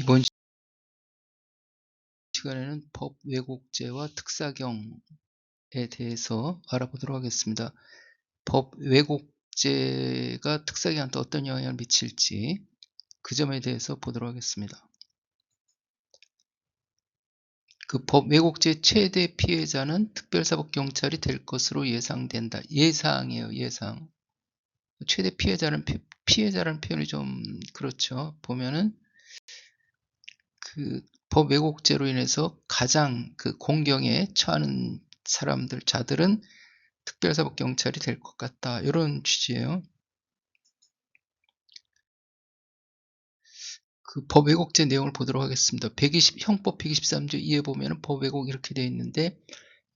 이번 시간에는 법 왜곡죄와 특사경에 대해서 알아보도록 하겠습니다. 법 왜곡죄가 특사경한테 어떤 영향을 미칠지 그 점에 대해서 보도록 하겠습니다. 그 법 왜곡죄 최대 피해자는 특별사법경찰이 될 것으로 예상된다. 예상이에요, 예상. 최대 피해자라는 표현이 좀 그렇죠. 보면은 그 법 왜곡죄로 인해서 가장 그 공경에 처하는 자들은 특별사법경찰이 될 것 같다. 이런 취지예요. 그 법 왜곡죄 내용을 보도록 하겠습니다. 형법 123조 2에 보면 법 왜곡 이렇게 되어 있는데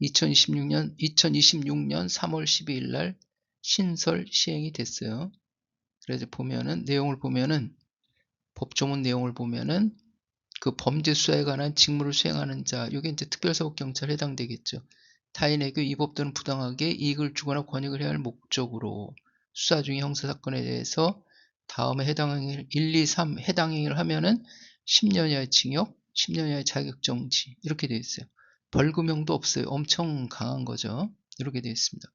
2026년 3월 12일 날 신설 시행이 됐어요. 그래서 보면은 내용을 보면은 법조문 내용을 보면은 그 범죄 수사에 관한 직무를 수행하는 자, 이게 이제 특별사법경찰에 해당되겠죠. 타인에게 위법 또는 부당하게 이익을 주거나 권익을 해야 할 목적으로 수사 중의 형사사건에 대해서 다음에 해당 행위를 1, 2, 3 해당 행위를 하면은 10년 이하의 징역, 10년 이하의 자격정지 이렇게 되어 있어요. 벌금형도 없어요. 엄청 강한 거죠. 이렇게 되어 있습니다.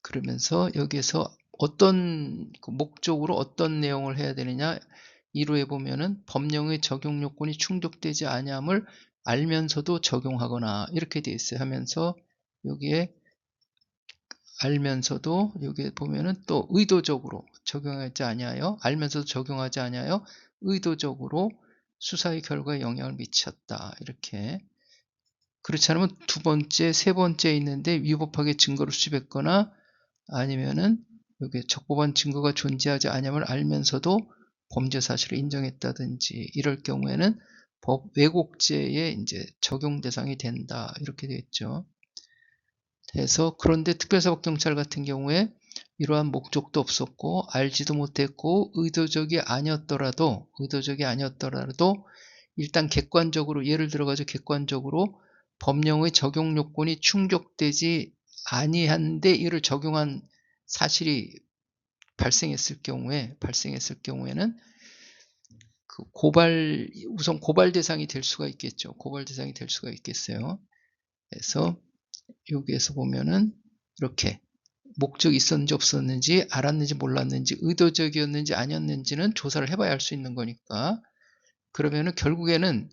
그러면서 여기에서 어떤 목적으로 어떤 내용을 해야 되느냐 2로에 보면은 법령의 적용 요건이 충족되지 아니함을 알면서도 적용하거나 이렇게 되어 있어요. 하면서 여기에 알면서도 여기에 보면은 또 의도적으로 적용하지 아니하여 알면서도 적용하지 아니하여 의도적으로 수사의 결과에 영향을 미쳤다. 이렇게 그렇지 않으면 두 번째, 세 번째 있는데 위법하게 증거를 수집했거나 아니면은 여기 적법한 증거가 존재하지 않음을 알면서도 범죄 사실을 인정했다든지 이럴 경우에는 법 왜곡죄에 이제 적용 대상이 된다 이렇게 되어 있죠. 그래서 그런데 특별사법경찰 같은 경우에 이러한 목적도 없었고 알지도 못했고 의도적이 아니었더라도 일단 객관적으로 예를 들어가지고 객관적으로 법령의 적용 요건이 충족되지 아니한데 이를 적용한 사실이 발생했을 경우에는 그 우선 고발 대상이 될 수가 있겠죠. 고발 대상이 될 수가 있겠어요. 그래서 여기에서 보면은 이렇게 목적이 있었는지 없었는지 알았는지 몰랐는지 의도적이었는지 아니었는지는 조사를 해봐야 할 수 있는 거니까 그러면은 결국에는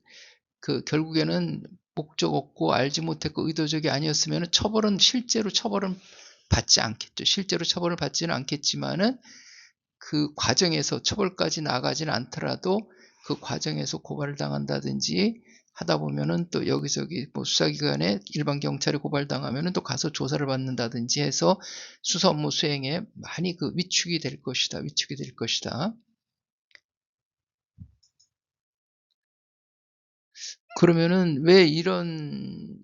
목적 없고 알지 못했고 의도적이 아니었으면 실제로 처벌은 받지 않겠죠. 실제로 처벌을 받지는 않겠지만은 그 과정에서 처벌까지 나가지는 않더라도 그 과정에서 고발을 당한다든지 하다 보면은 또 여기저기 뭐 수사기관에 일반 경찰에 고발당하면은 또 가서 조사를 받는다든지 해서 수사 업무 수행에 많이 그 위축이 될 것이다. 그러면은 왜 이런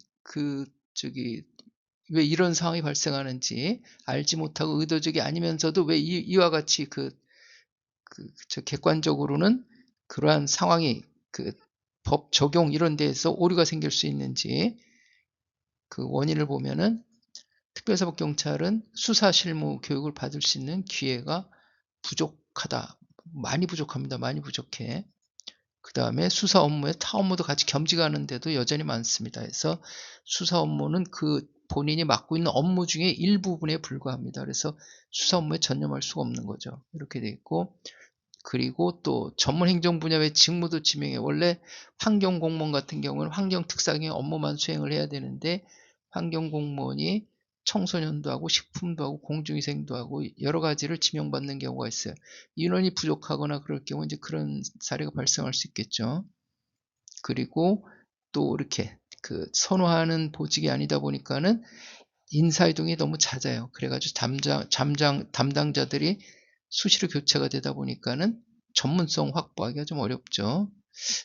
상황이 발생하는지 알지 못하고 의도적이 아니면서도 왜 이와 같이 객관적으로는 그러한 상황이 법 적용 이런 데에서 오류가 생길 수 있는지 그 원인을 보면은 특별사법경찰은 수사 실무 교육을 받을 수 있는 기회가 부족하다. 많이 부족합니다. 많이 부족해. 그 다음에 수사 업무에 타 업무도 같이 겸직하는데도 여전히 많습니다. 그래서 수사 업무는 본인이 맡고 있는 업무 중에 일부분에 불과합니다. 그래서 수사 업무에 전념할 수가 없는 거죠. 이렇게 돼 있고 그리고 또 전문 행정 분야의 직무도 지명해 원래 환경 공무원 같은 경우는 환경 특사경의 업무만 수행을 해야 되는데 환경 공무원이 청소년도 하고 식품도 하고 공중위생도 하고 여러 가지를 지명받는 경우가 있어요. 인원이 부족하거나 그럴 경우 이제 그런 사례가 발생할 수 있겠죠. 그리고 또 이렇게 선호하는 보직이 아니다 보니까는 인사이동이 너무 잦아요. 그래가지고 담당자들이 수시로 교체가 되다 보니까는 전문성 확보하기가 좀 어렵죠.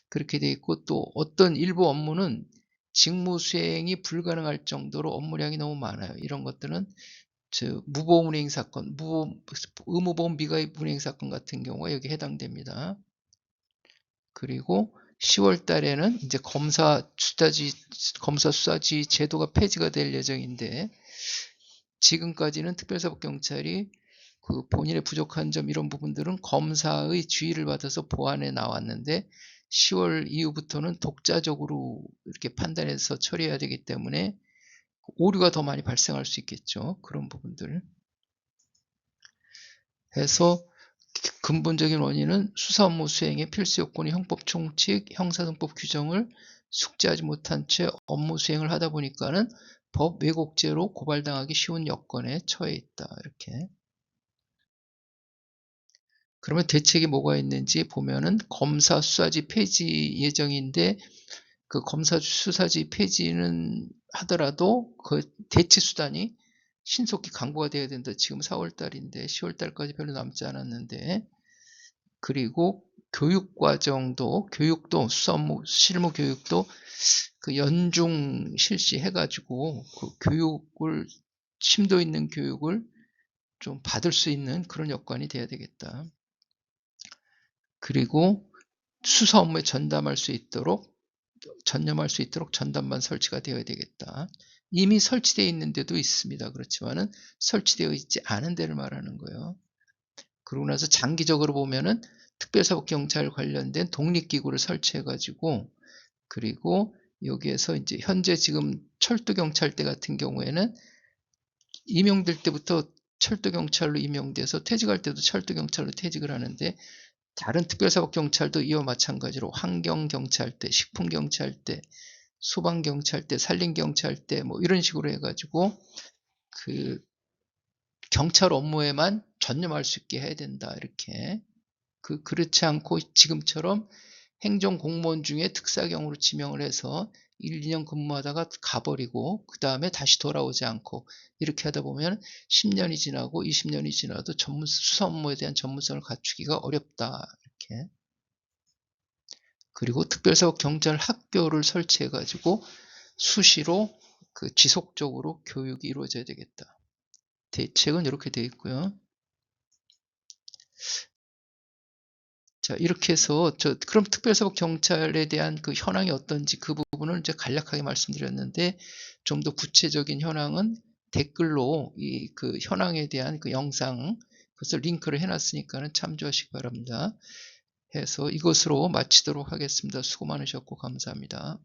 그렇게 돼 있고 또 어떤 일부 업무는 직무 수행이 불가능할 정도로 업무량이 너무 많아요. 이런 것들은 무보험 운행 사건, 의무보험 미가입 운행 사건 같은 경우가 여기 해당됩니다. 그리고 10월 달에는 이제 검사 수사지 제도가 폐지가 될 예정인데 지금까지는 특별사법경찰이 그 본인의 부족한 점 이런 부분들은 검사의 주의를 받아서 보완해 나왔는데 10월 이후부터는 독자적으로 이렇게 판단해서 처리해야 되기 때문에 오류가 더 많이 발생할 수 있겠죠. 그런 부분들. 해서 근본적인 원인은 수사 업무 수행의 필수 요건이 형법 총칙, 형사등법 규정을 숙지하지 못한 채 업무 수행을 하다 보니까는 법 왜곡죄로 고발당하기 쉬운 여건에 처해 있다. 이렇게. 그러면 대책이 뭐가 있는지 보면은 검사 수사지 폐지 예정인데 그 검사 수사지 폐지는 하더라도 그 대체 수단이 신속히 강구가 돼야 된다. 지금 4월달인데 10월달까지 별로 남지 않았는데 그리고 교육과정도 교육도 수사 업무 실무 교육도 그 연중 실시해가지고 그 교육을 심도 있는 교육을 좀 받을 수 있는 그런 여건이 돼야 되겠다. 그리고 수사 업무에 전담할 수 있도록 전념할 수 있도록 전담반 설치가 되어야 되겠다. 이미 설치되어 있는 데도 있습니다. 그렇지만은 설치되어 있지 않은 데를 말하는 거예요. 그러고 나서 장기적으로 보면은 특별사법경찰 관련된 독립기구를 설치해가지고 그리고 여기에서 이제 현재 지금 철도경찰대 같은 경우에는 임용될 때부터 철도경찰로 임용돼서 퇴직할 때도 철도경찰로 퇴직을 하는데 다른 특별사법경찰도 이와 마찬가지로 환경경찰대, 식품경찰대, 소방경찰대, 산림경찰대 뭐 이런 식으로 해가지고 그 경찰 업무에만 전념할 수 있게 해야 된다. 이렇게. 그렇지 않고 지금처럼 행정공무원 중에 특사경으로 지명을 해서 1, 2년 근무하다가 가버리고 그 다음에 다시 돌아오지 않고 이렇게 하다 보면 10년이 지나고 20년이 지나도 수사 업무에 대한 전문성을 갖추기가 어렵다. 이렇게. 그리고 특별사법 경찰 학교를 설치해가지고 수시로 그 지속적으로 교육이 이루어져야 되겠다. 대책은 이렇게 되어 있고요. 자, 이렇게 해서 그럼 특별사법 경찰에 대한 그 현황이 어떤지 그 부분을 이제 간략하게 말씀드렸는데 좀 더 구체적인 현황은 댓글로 이 그 현황에 대한 그 영상 그것을 링크를 해놨으니까는 참조하시기 바랍니다. 해서 이것으로 마치도록 하겠습니다. 수고 많으셨고 감사합니다.